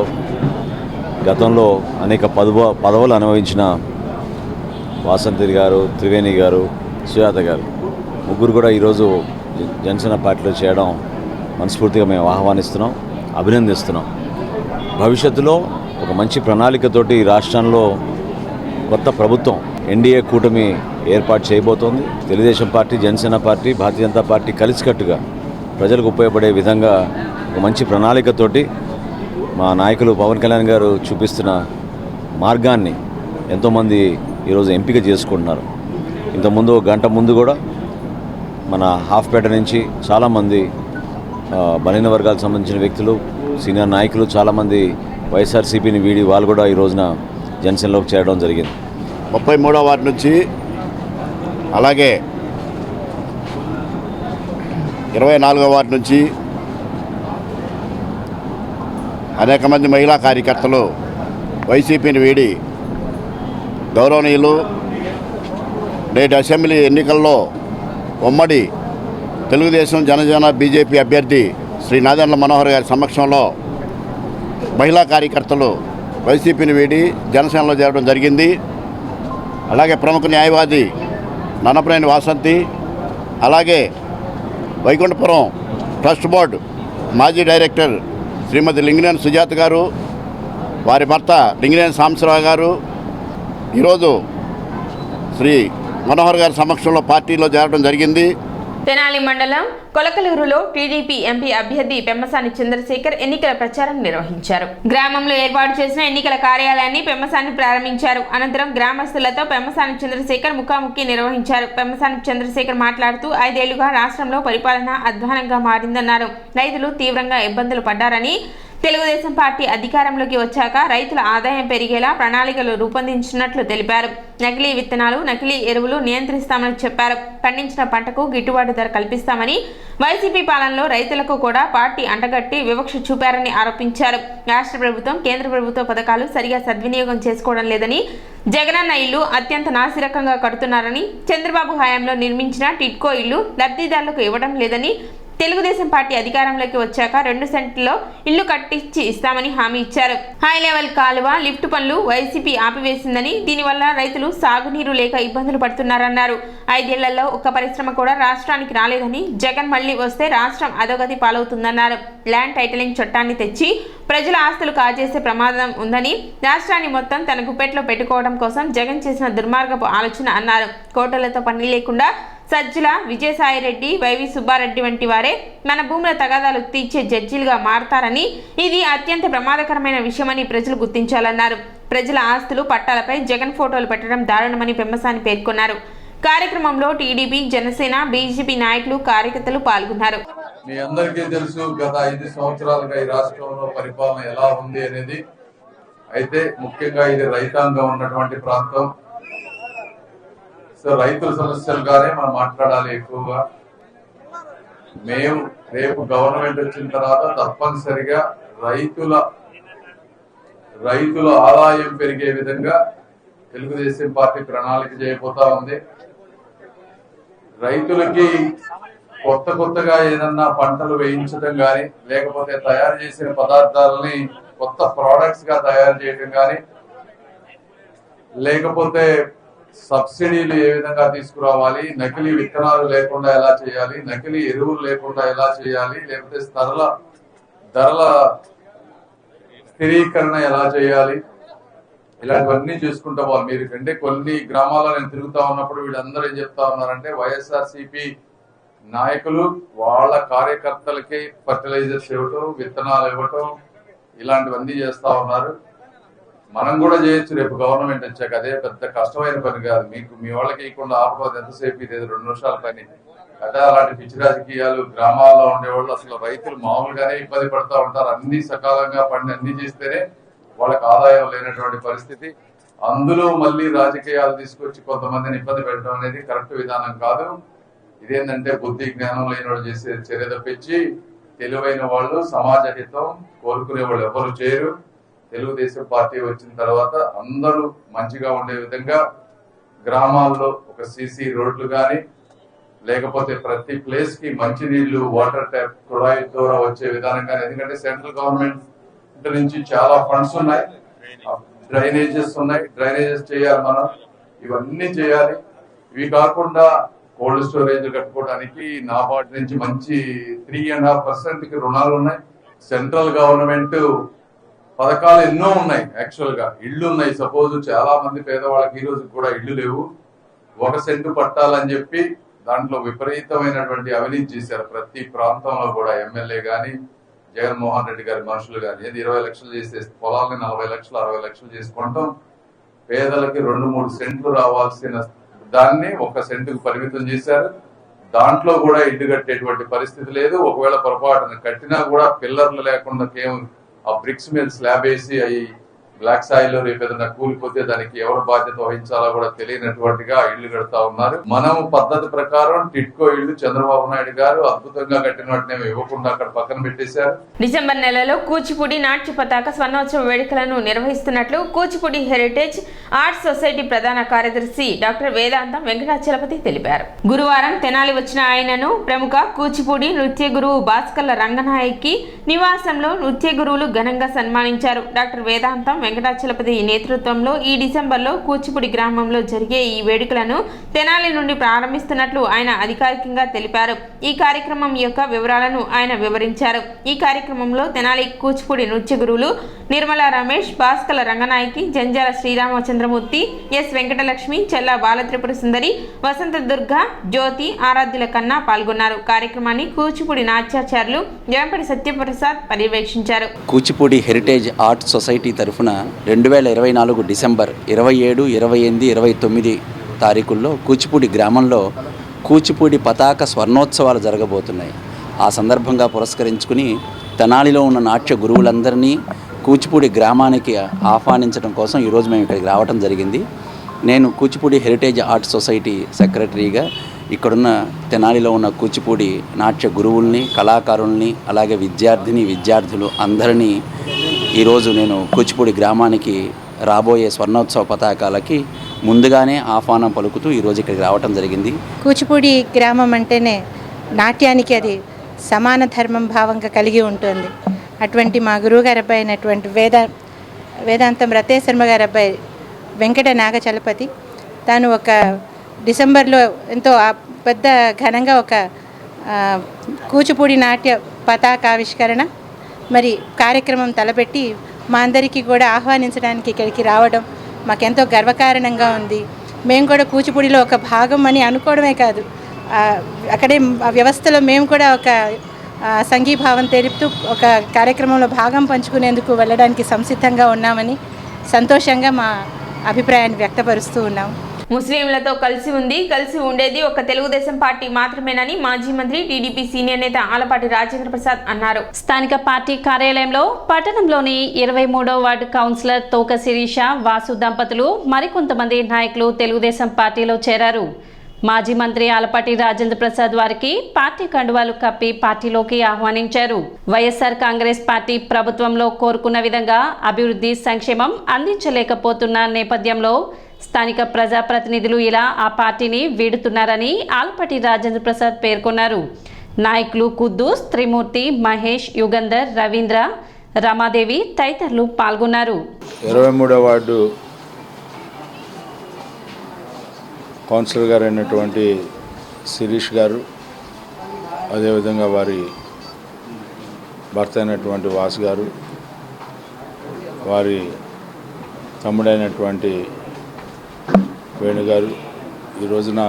గతంలో అనేక పదవులు అనుభవించిన వాసంతి గారు, త్రివేణి గారు, సుజాత గారు ముగ్గురు కూడా ఈరోజు జనసేన పార్టీలో చేయడం మనస్ఫూర్తిగా మేము ఆహ్వానిస్తున్నాం, అభినందిస్తున్నాం. భవిష్యత్తులో ఒక మంచి ప్రణాళికతోటి ఈ రాష్ట్రంలో కొత్త ప్రభుత్వం ఎన్డీఏ కూటమి ఏర్పాటు చేయబోతోంది. Telugu Desam party, Janasena party, Bharatiya Janata party కలిసికట్టుగా ప్రజలకు ఉపయోగపడే విధంగా ఒక మంచి ప్రణాళికతోటి మా నాయకులు పవన్ కళ్యాణ్ గారు చూపిస్తున్న మార్గాన్ని ఎంతోమంది ఈరోజు ఎంపిక చేసుకుంటున్నారు. ఇంతకుముందు గంట ముందు కూడా మన హాఫ్పేట నుంచి చాలామంది బలహీన వర్గాలకు సంబంధించిన వ్యక్తులు, సీనియర్ నాయకులు చాలామంది వైఎస్ఆర్సీపీని వీడి వాళ్ళు కూడా ఈ రోజున జనసేనలోకి చేరడం జరిగింది. 33వ వార్డు నుంచి అలాగే 24వ వార్డు నుంచి అనేక మంది మహిళా కార్యకర్తలు వైసీపీని వీడి గౌరవనీయులు నేటి అసెంబ్లీ ఎన్నికల్లో ఉమ్మడి తెలుగుదేశం, జనసేన, బీజేపీ అభ్యర్థి శ్రీ నాదెండ్ల మనోహర్ గారి సమక్షంలో మహిళా కార్యకర్తలు వైసీపీని వీడి జనసేనలో చేరడం జరిగింది. అలాగే ప్రముఖ న్యాయవాది నన్నపనేని వాసంతి, అలాగే వైకుంఠపురం ట్రస్ట్ బోర్డు మాజీ డైరెక్టర్ శ్రీమతి లింగినేని సుజాత గారు, వారి భర్త లింగినేని సాంబశివరావు గారు ఈరోజు శ్రీ మనోహర్ గారి సమక్షంలో పార్టీలో చేరడం జరిగింది. తెనాలి మండలం కొలకలూరులో టీడీపీ ఎంపీ అభ్యర్థి పెమ్మసాని చంద్రశేఖర్ ఎన్నికల ప్రచారం నిర్వహించారు. గ్రామంలో ఏర్పాటు చేసిన ఎన్నికల కార్యాలయాన్ని పెమ్మసాని ప్రారంభించారు. అనంతరం గ్రామస్తులతో పెమ్మసాని చంద్రశేఖర్ ముఖాముఖి నిర్వహించారు. పెమ్మసాని చంద్రశేఖర్ మాట్లాడుతూ 5 ఏళ్లుగా రాష్ట్రంలో పరిపాలన అధ్వానంగా మారిందన్నారు. రైతులు తీవ్రంగా ఇబ్బందులు పడ్డారని, తెలుగుదేశం పార్టీ అధికారంలోకి వచ్చాక రైతుల ఆదాయం పెరిగేలా ప్రణాళికలు రూపొందించినట్లు తెలిపారు. నకిలీ విత్తనాలు, నకిలీ ఎరువులు నియంత్రిస్తామని చెప్పారు. పండించిన పంటకు గిట్టుబాటు ధర కల్పిస్తామని, వైసీపీ పాలనలో రైతులకు కూడా పార్టీ అంటగట్టి వివక్ష చూపారని ఆరోపించారు. రాష్ట్ర ప్రభుత్వం, కేంద్ర ప్రభుత్వ పథకాలు సరిగా సద్వినియోగం చేసుకోవడం లేదని, జగనన్న ఇల్లు అత్యంత నాసిరకంగా కడుతున్నారని, చంద్రబాబు హయాంలో నిర్మించిన టిడ్కో ఇల్లు లబ్ధిదారులకు ఇవ్వడం లేదని, తెలుగుదేశం పార్టీ అధికారంలోకి వచ్చాక 2 సెంట్లలో ఇల్లు కట్టించి ఇస్తామని హామీ ఇచ్చారు. హై లెవెల్ కాలువ, లిఫ్ట్ పనులు వైసీపీ ఆపివేసిందని, దీనివల్ల రైతులు సాగునీరు లేక ఇబ్బందులు పడుతున్నారన్నారు. 5 ఏళ్లలో ఒక్క పరిశ్రమ కూడా రాష్ట్రానికి రాలేదని, జగన్ మళ్లీ వస్తే రాష్ట్రం అధోగతి పాలవుతుందన్నారు. ల్యాండ్ టైటిలింగ్ చట్టాన్ని తెచ్చి ప్రజల ఆస్తులు కాజేసే ప్రమాదం ఉందని, రాష్ట్రాన్ని మొత్తం తన గుప్పెట్లో పెట్టుకోవడం కోసం జగన్ చేసిన దుర్మార్గపు ఆలోచన అన్నారు. కోటలతో పని లేకుండా సజ్జల, విజయసాయిరెడ్డి, వైవి సుబ్బారెడ్డి వంటి వారే మన భూముల తగాదాలు తీర్చే జడ్జీలుగా మారతారని, ఇది అత్యంత ప్రమాదకరమైన విషయమని ప్రజలు గుర్తించాలన్నారు. ప్రజల ఆస్తులు, పట్టాలపై జగన్ ఫోటోలు పెట్టడం దారుణమని పెమ్మసాని పేర్కొన్నారు. కార్యక్రమంలో టీడీపీ, జనసేన, బీజేపీ నాయకులు, కార్యకర్తలు పాల్గొన్నారు. మీ అందరికీ తెలుసు, గత 5 సంవత్సరాలుగా ఈ రాష్ట్రంలో పరిపాలన ఎలా ఉంది అనేది. అయితే ముఖ్యంగా ఇది రైతాంగం ఉన్నటువంటి ప్రాంతం. సో రైతుల సమస్యలుగానే మనం మాట్లాడాలి ఎక్కువగా. మేము రేపు గవర్నమెంట్ వచ్చిన తర్వాత తప్పనిసరిగా రైతుల ఆదాయం పెరిగే విధంగా తెలుగుదేశం పార్టీ ప్రణాళిక చేయబోతా ఉంది. రైతులకి కొత్తగా ఏదన్నా పంటలు వేయించడం కానీ, లేకపోతే తయారు చేసిన పదార్థాలని కొత్త ప్రోడక్ట్స్ గా తయారు చేయడం కానీ, లేకపోతే సబ్సిడీలు ఏ విధంగా తీసుకురావాలి, నకిలీ విత్తనాలు లేకుండా ఎలా చేయాలి, నకిలీ ఎరువులు లేకుండా ఎలా చేయాలి, లేకపోతే ధరల స్థిరీకరణ ఎలా చేయాలి, ఇలాంటివన్నీ చూసుకుంటా పోవాలి. మీరు అంటే కొన్ని గ్రామాల్లో నేను తిరుగుతా ఉన్నప్పుడు వీళ్ళందరూ ఏం చెప్తా ఉన్నారంటే, వైఎస్ఆర్సీపీ నాయకులు వాళ్ళ కార్యకర్తలకి ఫర్టిలైజర్స్ ఇవ్వటం, విత్తనాలు ఇవ్వటం, ఇలాంటివన్నీ చేస్తా ఉన్నారు. మనం కూడా చేయొచ్చు రేపు గవర్నమెంట్ వచ్చాక. అదే పెద్ద కష్టమైన పని కాదు. మీ వాళ్ళకి ఇవ్వకుండా ఆపకపోతే ఎంతసేపు ఇది 2 నిమిషాల పని. అదే అలాంటి పిచ్చి రాజకీయాలు గ్రామాల్లో ఉండేవాళ్ళు, అసలు రైతులు మామూలుగానే ఇబ్బంది పడుతూ ఉంటారు. అన్ని సకాలంగా పండి అన్ని చేస్తేనే వాళ్ళకి ఆదాయం లేనటువంటి పరిస్థితి. అందులో మళ్ళీ రాజకీయాలు తీసుకొచ్చి కొంతమందిని ఇబ్బంది పెట్టడం అనేది కరెక్ట్ విధానం కాదు. ఇదేంటంటే బుద్ధి జ్ఞానం లేని వాళ్ళు చేసే చర్య తప్పించి తెలివైన వాళ్ళు, సమాజ హితం కోరుకునే వాళ్ళు ఎవరు చేయరు. తెలుగుదేశం పార్టీ వచ్చిన తర్వాత అందరూ మంచిగా ఉండే విధంగా గ్రామాల్లో ఒక సీసీ రోడ్లు కానీ, లేకపోతే ప్రతి ప్లేస్ కి మంచినీళ్లు, వాటర్ ట్యాప్, కుళాయి ద్వారా వచ్చే విధానం కానీ. ఎందుకంటే సెంట్రల్ గవర్నమెంట్ నుంచి చాలా ఫండ్స్ ఉన్నాయి, డ్రైనేజెస్ ఉన్నాయి, డ్రైనేజెస్ చేయాలి మనం, ఇవన్నీ చేయాలి. ఇవి కాకుండా కోల్డ్ స్టోరేజ్ కట్టుకోవడానికి నాబార్డ్ నుంచి మంచి 3.5% రుణాలు ఉన్నాయి. సెంట్రల్ గవర్నమెంట్ పథకాలు ఎన్నో ఉన్నాయి. యాక్చువల్ గా ఇళ్లు ఉన్నాయి. సపోజ్ చాలా మంది పేదవాళ్ళకి ఈ రోజు కూడా ఇళ్లు లేవు. 1 సెంటు పట్టాలని చెప్పి దాంట్లో విపరీతమైనటువంటి అవినీతి చేశారు. ప్రతి ప్రాంతంలో కూడా ఎమ్మెల్యే గాని, జగన్మోహన్ రెడ్డి గారి మనుషులు కానీ, ఏది 20 లక్షలు చేసే పొలాలని 40 లక్షలు 60 లక్షలు చేసుకుంటాం. పేదలకి 2-3 సెంట్లు రావాల్సిన దాన్ని 1 సెంటుకు పరిమితం చేశారు. దాంట్లో కూడా ఇల్లు కట్టేటువంటి పరిస్థితి లేదు. ఒకవేళ పొరపాటున కట్టినా కూడా పిల్లర్లు లేకుండా కేవలం ఆ బ్రిక్స్ మీద స్లాబ్ వేసి అవి బ్లాక్ సాయిల్ రేపు ఏదైనా కూలిపోతే దానికి ఎవరు బాధ్యత వహించాలో కూడా తెలియనటువంటిగా ఇళ్లు కడతా ఉన్నారు. మనం పద్ధతి ప్రకారం టిట్కో ఇళ్లు చంద్రబాబు నాయుడు గారు అద్భుతంగా కట్టిన వాటిని ఇవ్వకుండా అక్కడ పక్కన పెట్టేశారు. డిసెంబర్ నెలలో కూచిపూడి నాట్య పతాక స్వర్ణోత్సవ వేడుకలను నిర్వహిస్తున్నట్లు కూచిపూడి హెరిటేజ్ ఆర్ట్స్ సొసైటీ ప్రధాన కార్యదర్శి డాక్టర్ వేదాంతం వెంకటాచలపతి తెలిపారు. గురువారం తెనాలి వచ్చిన ఆయనను ప్రముఖ కూచిపూడి నృత్య గురువు భాస్కర్ల రంగనాయకి నివాసంలో నృత్య గురువులు ఘనంగా సన్మానించారు. డాక్టర్ వేదాంతం వెంకటాచలపతి నేతృత్వంలో ఈ డిసెంబర్లో కూచిపూడి గ్రామంలో జరిగే ఈ వేడుకలను తెనాలి నుండి ప్రారంభిస్తున్నట్లు ఆయన అధికారికంగా తెలిపారు. ఈ కార్యక్రమం యొక్క వివరాలను ఆయన వివరించారు. ఈ కార్యక్రమంలో తెనాలి కూచిపూడి నృత్య గురువులు నిర్మల రమేష్, భాస్కర్ల రంగనాయకి, జంజాల శ్రీరామచంద్రమూర్తి, ఎస్ వెంకటలక్ష్మి, చెల్లా బాలత్రిపుర సుందరి, వసంత దుర్గ, జ్యోతి, ఆరాధ్యుల కన్నా పాల్గొన్నారు. కార్యక్రమాన్ని కూచిపూడి నాట్యాచార్యులు జంపడి సత్యప్రసాద్ పర్యవేక్షించారు. కూచిపూడి హెరిటేజ్ ఆర్ట్ సొసైటీ తరఫున 2024 డిసెంబర్ 27, 28, 29 తారీఖుల్లో కూచిపూడి గ్రామంలో కూచిపూడి పతాక స్వర్ణోత్సవాలు జరగబోతున్నాయి. ఆ సందర్భంగా పురస్కరించుకుని తెనాలిలో ఉన్న నాట్య గురువులందరినీ కూచిపూడి గ్రామానికి ఆహ్వానించడం కోసం ఈరోజు మేము ఇక్కడికి రావడం జరిగింది. నేను కూచిపూడి హెరిటేజ్ ఆర్ట్ సొసైటీ సెక్రటరీగా ఇక్కడున్న తెనాలిలో ఉన్న కూచిపూడి నాట్య గురువుల్ని, కళాకారుల్ని, అలాగే విద్యార్థులు అందరినీ ఈరోజు నేను కూచిపూడి గ్రామానికి రాబోయే స్వర్ణోత్సవ పతాకాలకి ముందుగానే ఆహ్వానం పలుకుతూ ఈరోజు ఇక్కడికి రావటం జరిగింది. కూచిపూడి గ్రామం అంటేనే నాట్యానికి అది సమాన ధర్మం భావంగా కలిగి ఉంటుంది. అటువంటి మా గురువుగారి అబ్బాయి అయినటువంటి వేదాంతం రతేష్ శర్మ గారి అబ్బాయి వెంకట నాగచలపతి తాను ఒక డిసెంబర్లో ఎంతో పెద్ద ఘనంగా ఒక కూచిపూడి నాట్య పతాకావిష్కరణ మరి కార్యక్రమం తలపెట్టి మా అందరికీ కూడా ఆహ్వానించడానికి ఇక్కడికి రావడం మాకెంతో గర్వకారణంగా ఉంది. మేము కూడా కూచిపూడిలో ఒక భాగం అని అనుకోవడమే కాదు, అక్కడే ఆ వ్యవస్థలో మేము కూడా ఒక సంఘీభావం తెలుపుతూ ఒక కార్యక్రమంలో భాగం పంచుకునేందుకు వెళ్ళడానికి సంసిద్ధంగా ఉన్నామని సంతోషంగా మా అభిప్రాయాన్ని వ్యక్తపరుస్తూ ఉన్నాం. ముస్లింలతో కలిసి ఉండేది ఒక తెలుగుదేశం పార్టీ మాత్రమేనని మాజీ మంత్రి టీడీపీ సీనియర్ నేత ఆలపాటి రాజేంద్ర ప్రసాద్ అన్నారు. స్థానిక పార్టీ కార్యాలయంలో పట్టణంలోని 23వ వార్డు కౌన్సిలర్ తోక శిరీష వాసు దంపతులు మరికొంతమంది నాయకులు తెలుగుదేశం పార్టీలో చేరారు. మాజీ మంత్రి ఆలపాటి రాజేంద్ర ప్రసాద్ వారికి పార్టీ కండువాలు కప్పి పార్టీలోకి ఆహ్వానించారు. వైఎస్ఆర్ కాంగ్రెస్ పార్టీ ప్రభుత్వంలో కోరుకున్న విధంగా అభివృద్ధి సంక్షేమం అందించలేకపోతున్న నేపథ్యంలో స్థానిక ప్రజాప్రతినిధులు ఇలా ఆ పార్టీని వీడుతున్నారని ఆలపాటి రాజేంద్ర ప్రసాద్ పేర్కొన్నారు. నాయకులు కుద్దూస్, త్రిమూర్తి, మహేష్, యుగంధర్, రవీంద్ర, రమాదేవి తదితరులు పాల్గొన్నారు. 23వ వార్డు కౌన్సిలర్ గారు అయినటువంటి శిరీష్ గారు, అదేవిధంగా వారి భర్త అయినటువంటి వాసు గారు, వారి తమ్ముడైనటువంటి వేణుగారు ఈ రోజున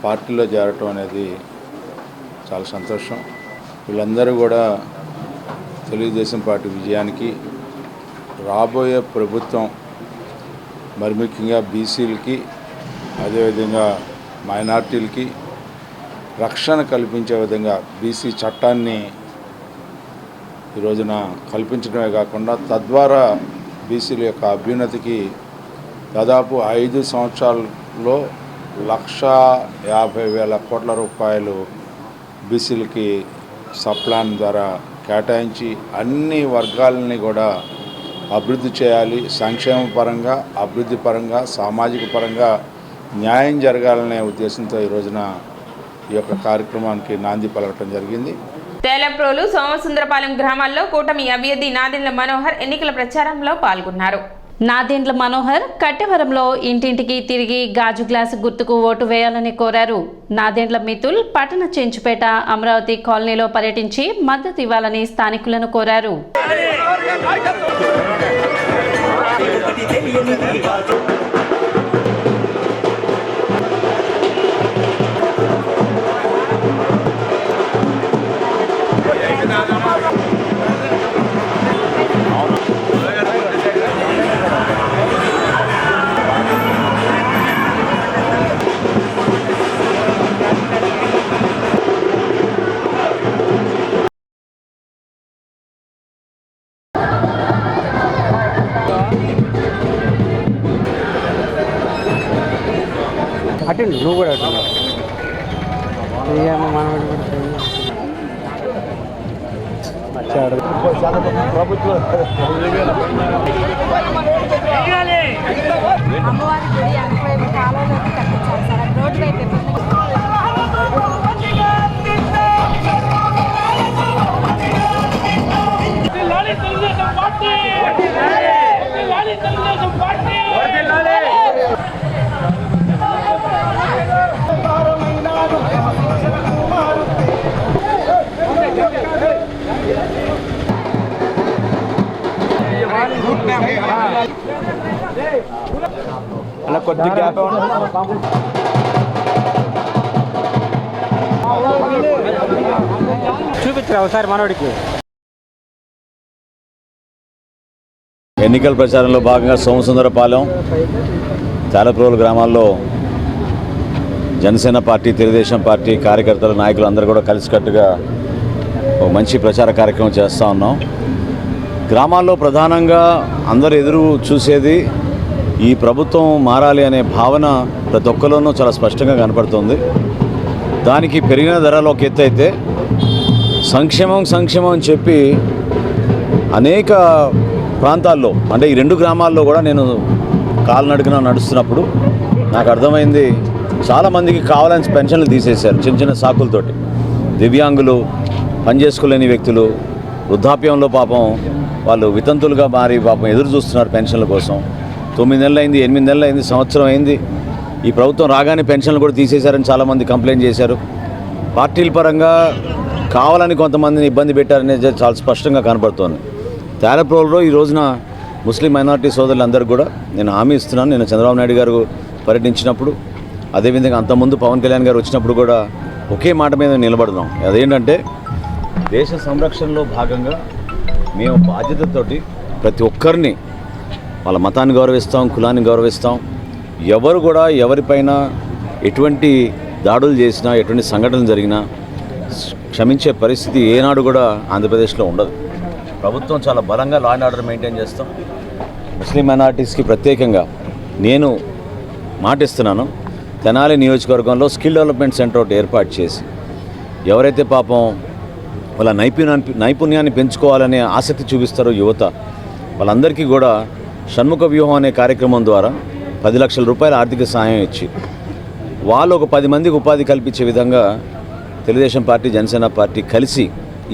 పార్టీలో చేరటం అనేది చాలా సంతోషం. వీళ్ళందరూ కూడా తెలుగుదేశం పార్టీ విజయానికి, రాబోయే ప్రభుత్వం మరి ముఖ్యంగా బీసీలకి అదేవిధంగా మైనార్టీలకి రక్షణ కల్పించే విధంగా బీసీ చట్టాన్ని ఈ రోజున కల్పించడమే కాకుండా తద్వారా బీసీల యొక్క అభ్యున్నతికి దాదాపు 5 సంవత్సరాల్లో 1,50,000 కోట్ల రూపాయలు బీసీలకి సప్లాన్ ద్వారా కేటాయించి అన్ని వర్గాలని కూడా అభివృద్ధి చేయాలి. సంక్షేమ పరంగా, అభివృద్ధి పరంగా, సామాజిక పరంగా న్యాయం జరగాలనే ఉద్దేశంతో ఈ రోజున ఈ యొక్క కార్యక్రమానికి నాంది పలకటం జరిగింది. తేలప్రోలు, సోమసుందరపాలెం గ్రామాల్లో కూటమి అభ్యర్థి నాదెండ్ల మనోహర్ ఎన్నికల ప్రచారంలో పాల్గొన్నారు. నాదెండ్ల మనోహర్ కట్టెవరంలో ఇంటింటికి తిరిగి గాజు గ్లాసు గుర్తుకు ఓటు వేయాలని కోరారు. నాదెండ్ల మితుల్ పట్టణ చెంచుపేట అమరావతి కాలనీలో పర్యటించి మద్దతు ఇవ్వాలని స్థానికులను కోరారు. అటెండ్ నువ్వు కూడా అమ్మవారి గుడి వెనకవైపు కాలంలోకి కట్టించారు సార్. రోడ్డు వైపు అలా కొద్ది గ్యాప్ చూపించరా ఒకసారి మనోడికి. ఎన్నికల ప్రచారంలో భాగంగా సోమసుందరపాలెం, తేలప్రోలు గ్రామాల్లో జనసేన పార్టీ, తెలుగుదేశం పార్టీ కార్యకర్తలు, నాయకులు అందరూ కూడా కలిసికట్టుగా ఒక మంచి ప్రచార కార్యక్రమం చేస్తూ ఉన్నాం. గ్రామాల్లో ప్రధానంగా అందరూ ఎదురు చూసేది ఈ ప్రభుత్వం మారాలి అనే భావన ప్రతి ఒక్కరిలోనూ చాలా స్పష్టంగా కనపడుతుంది. దానికి పెరిగిన ధరలు ఒక ఎత్తు అయితే సంక్షేమం అని చెప్పి అనేక ప్రాంతాల్లో, అంటే ఈ 2 గ్రామాల్లో కూడా నేను కాలినడకన నడుస్తున్నప్పుడు నాకు అర్థమైంది చాలామందికి కావాలని పెన్షన్లు తీసేశారు చిన్న చిన్న సాకులతోటి. దివ్యాంగులు, పనిచేసుకోలేని వ్యక్తులు, వృద్ధాప్యంలో పాపం వాళ్ళు వితంతులుగా మారి పాపం ఎదురు చూస్తున్నారు పెన్షన్ల కోసం. 9 నెలలు అయింది, 8 నెలలు అయింది, సంవత్సరం అయింది. ఈ ప్రభుత్వం రాగానే పెన్షన్లు కూడా తీసేశారని చాలామంది కంప్లైంట్ చేశారు. పార్టీల పరంగా కావాలని కొంతమందిని ఇబ్బంది పెట్టారనేది చాలా స్పష్టంగా కనబడుతోంది. తేరప్రోలులో ఈ రోజున ముస్లిం మైనారిటీ సోదరులందరూ కూడా నేను హామీ ఇస్తున్నాను. నేను చంద్రబాబు నాయుడు గారు పర్యటించినప్పుడు, అదేవిధంగా అంతకుముందు పవన్ కళ్యాణ్ గారు వచ్చినప్పుడు కూడా ఒకే మాట మీద నిలబడుతున్నాం. అదేంటంటే దేశ సంరక్షణలో భాగంగా మేము బాధ్యతతోటి ప్రతి ఒక్కరిని వాళ్ళ మతాన్ని గౌరవిస్తాం, కులాన్ని గౌరవిస్తాం. ఎవరు కూడా ఎవరిపైన ఎటువంటి దాడులు చేసినా, ఎటువంటి సంఘటనలు జరిగినా క్షమించే పరిస్థితి ఏనాడు కూడా ఆంధ్రప్రదేశ్లో ఉండదు. ప్రభుత్వం చాలా బలంగా లా అండ్ ఆర్డర్ మెయింటైన్ చేస్తాం. ముస్లిం మైనారిటీస్కి ప్రత్యేకంగా నేను మాటిస్తున్నాను, తెనాలి నియోజకవర్గంలో స్కిల్ డెవలప్మెంట్ సెంటర్ ఒకటి ఏర్పాటు చేసి ఎవరైతే పాపం వాళ్ళ నైపుణ్యాన్ని పెంచుకోవాలనే ఆసక్తి చూపిస్తారో యువత, వాళ్ళందరికీ కూడా షణ్ముఖ వ్యూహం అనే కార్యక్రమం ద్వారా 10 లక్షల రూపాయల ఆర్థిక సహాయం ఇచ్చి వాళ్ళు ఒక 10 మందికి ఉపాధి కల్పించే విధంగా తెలుగుదేశం పార్టీ, జనసేన పార్టీ కలిసి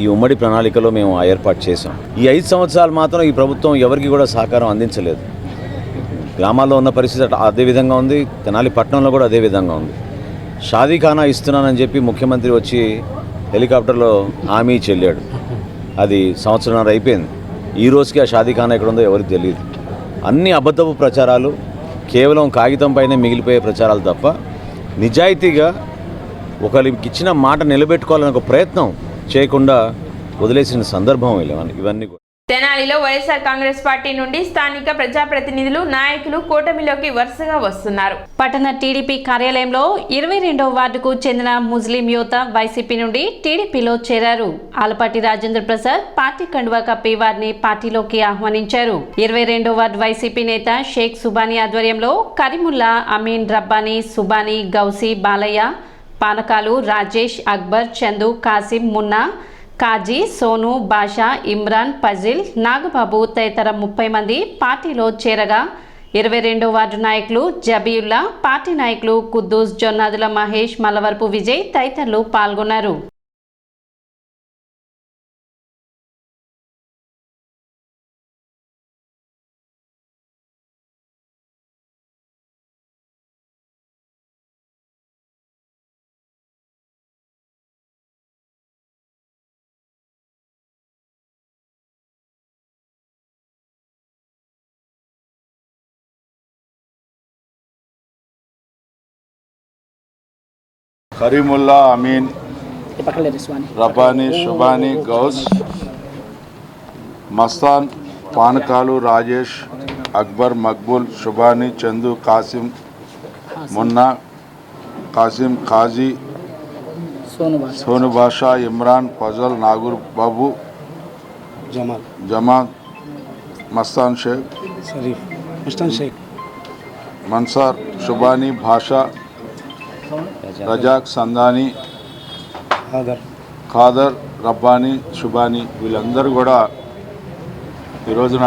ఈ ఉమ్మడి ప్రణాళికలో మేము ఏర్పాటు చేశాం. ఈ 5 సంవత్సరాలు మాత్రం ఈ ప్రభుత్వం ఎవరికి కూడా సహకారం అందించలేదు. గ్రామాల్లో ఉన్న పరిస్థితి అదే విధంగా ఉంది, తెనాలి పట్టణంలో కూడా అదే విధంగా ఉంది. షాదీఖానా ఇస్తున్నానని చెప్పి ముఖ్యమంత్రి వచ్చి హెలికాప్టర్లో హామీ చెల్లాడు. అది సంవత్సరంన్నర అయిపోయింది. ఈ రోజుకి ఆ షాదీఖానా ఎక్కడ ఉందో ఎవరికి తెలియదు. అన్ని అబద్ధపు ప్రచారాలు, కేవలం కాగితం పైనే మిగిలిపోయే ప్రచారాలు తప్ప నిజాయితీగా ఒకరికి ఇచ్చిన మాట నిలబెట్టుకోవాలని ఒక ప్రయత్నం చేయకుండా వదిలేసిన సందర్భం ఇవన్నీ కూడా. తెనాలిలో వైఎస్ఆర్ కాంగ్రెస్ పార్టీ నుండి స్థానిక ప్రజాప్రతినిధులు, నాయకులు కూటమిలోకి వరుసగా వస్తున్నారు. పట్టణ టీడీపీ కార్యాలయంలో 22వ వార్డుకు చెందిన ముస్లిం యువత వైసీపీ నుండి టీడీపీలో చేరారు. ఆలపాటి రాజేంద్ర ప్రసాద్ పార్టీ కండువా కప్పి వారిని పార్టీలోకి ఆహ్వానించారు. 22వ వార్డు వైసీపీ నేత షేక్ సుబానీ ఆధ్వర్యంలో కరీముల్లా, అమీన్, రబ్బానీ, సుబానీ, గౌసీ, బాలయ్య, పానకాలు, రాజేష్, అక్బర్, చందు, కాసిం, మున్నా, కాజీ, సోను, బాషా, ఇమ్రాన్, పజిల్, నాగబాబు తదితర 30 మంది పార్టీలో చేరగా 22వ వార్డు నాయకులు జబీయుల్లా, పార్టీ నాయకులు కుద్దూస్, జొన్నాదుల మహేష్, మలవరపు విజయ్ తదితరులు పాల్గొన్నారు. కరీముల్లా, అమీన్, రబ్బానీ, షుబానీ, గౌస్, మస్తాన్, పానకాలు, రాజేష్, అక్బర్, మక్బూల్, షుబానీ, చందు, కాసిం, మున్నా, కాసిం, ఖాజీ, సోను బాషా, ఇమ్రాన్, ఫజల్, నాగూర్ బాబు, జమాల్, మస్తాన్ షేక్, మన్సార్, షుబానీ, భాషా, రజాక్, సందాని, ఖాదర్, రబ్బానీ, షుబానీ వీళ్ళందరూ కూడా ఈ రోజున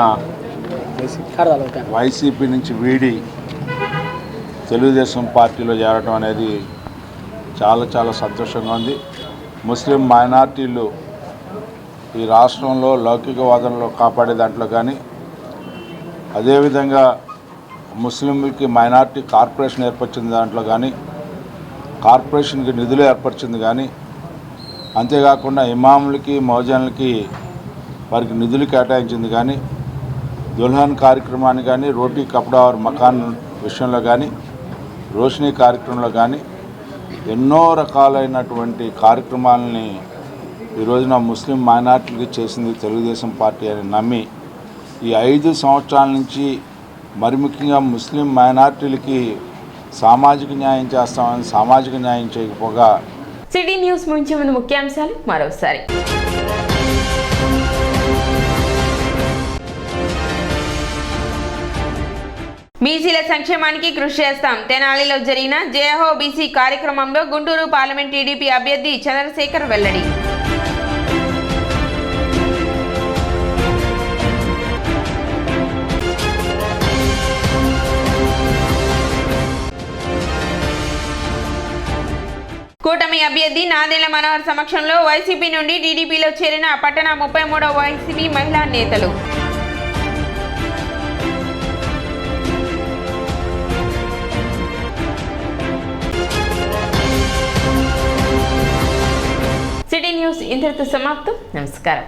వైసీపీ నుంచి వీడి తెలుగుదేశం పార్టీలో చేరడం అనేది చాలా చాలా సంతోషంగా ఉంది. ముస్లిం మైనార్టీలు ఈ రాష్ట్రంలో లౌకికవాదంలో కాపాడే దాంట్లో కానీ, అదేవిధంగా ముస్లింలకి మైనార్టీ కార్పొరేషన్ ఏర్పరిచిన దాంట్లో కానీ, కార్పొరేషన్కి నిధులు ఏర్పరిచింది కానీ, అంతేకాకుండా ఇమాములకి, మౌజాన్లకి వారికి నిధులు కేటాయించింది కానీ, దుల్హన్ కార్యక్రమాన్ని కానీ, రోటీ కప్డా ఆర్ మకాన్ విషయంలో కానీ, రోషినీ కార్యక్రమంలో కానీ ఎన్నో రకాలైనటువంటి కార్యక్రమాలని ఈ రోజున ముస్లిం మైనార్టీలకి చేసింది తెలుగుదేశం పార్టీ అని నమ్మి ఈ 5 సంవత్సరాల నుంచి మరి ముఖ్యంగా ముస్లిం మైనార్టీలకి సామాజిక న్యాయం చేస్తామని సామాజిక న్యాయం చేయకపోగా. సిటీ న్యూస్ ముంచే ముందు ముఖ్యాంశాలు మరోసారి. బీసీల సంక్షేమానికి కృషి చేస్తాం. తెనాలిలో జరిగిన జయహో బీసీ కార్యక్రమంలో గుంటూరు పార్లమెంట్ టీడీపీ అభ్యర్థి చంద్రశేఖర్ వెల్లడి. కూటమి అభ్యర్థి నాదెళ్ల మనోహర్ సమక్షంలో వైసీపీ నుండి టీడీపీలో చేరిన పట్టణ 33వ వైసీపీ మహిళా నేతలు. సిటీ న్యూస్ ఇంతటితో సమాప్తం. నమస్కారం.